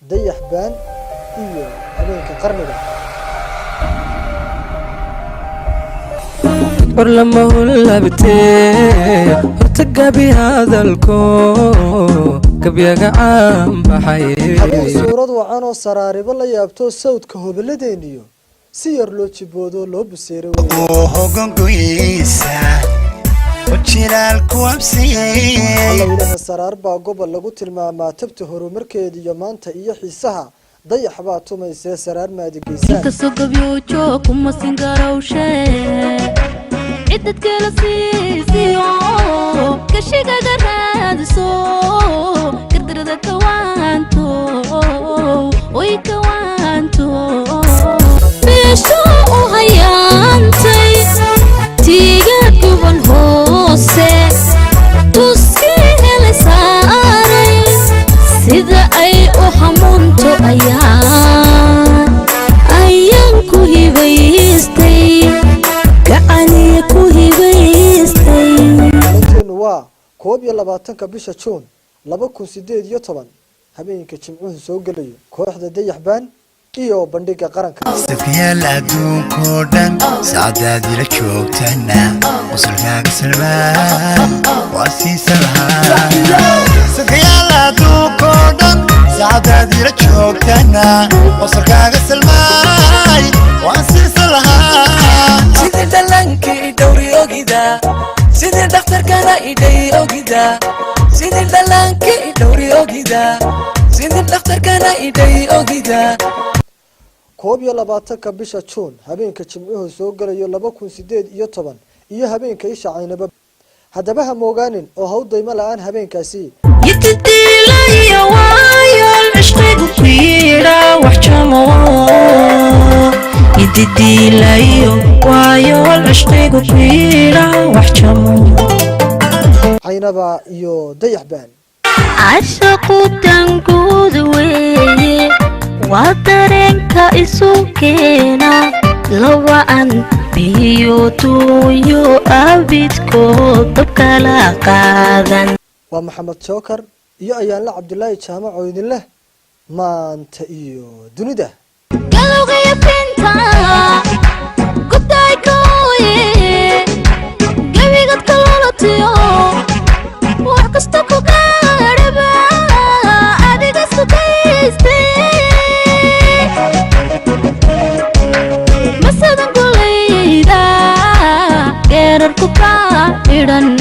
dayax baan iyo habeenka qarniga. برلما ولا بتي ارتقى هذا الكون كبيا عام بحي suurad wacan oo saraariba la yaabto sawdka hoboladeeniyo si yar loo jiboodo loo buseeray hogaankiisa wajilal ku absiyay Allah saraar baa gobol lagu tilmaamaa tabta horumarkeeda iyo maanta iyo xiisaha dayax baa tumaysa saraar maadigeysan ka soo gabiyo joog kuma singarawshe عدة كلاسيسيو كشيكا قرادسو قدر ذا كوانتو وي كوانتو بيشتو هيانتي تيجا كوبان هوسي توسكي هلساري سيدا اي اوحمونتو ايان كوهي بيستي كأني كوهي بيستي waa 21 bisha June 2018 habeenka Jimcuhu soo galayo kooxda dayax baan iyo bandhiga qaranka safiyal adduunko dhan saacadaadii la joogtana wasulkaaga salmaan waa siisalaha safiyal adduunko dhan saacadaadii la joogtana wasulkaaga salmaan waa siisalaha sidii dhalankii dhowri ogida sidii dhakhtarkana idhay ogida sidii dhalankii dhowri ogida sidii dhakhtarkana idhay ogida 21 bisha June habeenka Jimcuhu soo galayo 2018 iyo habeenka isha caynaba hadaba ha moogaanin oo hawdayma la'aan habeenkaasi يتديلي وايا العشق كبيرة وحجمو يتديلي وايا العشق كبيرة وحجمو caynaba iyo dayax baan عشق تنقود وي وطرنك إسوكينا لو أن بيوتو يو أبيتكو تبكلا قاذن waa Maxamed Jookar iyo ayaan la Cabdullaahi Jaamac oo idin leh maanta iyo dunida قلبي بنتا قد عيكوي قلبي قد كلولتيو وحكستكو قاربا عادي قصو كيستي مسادا قليدا غير الكوكا إيران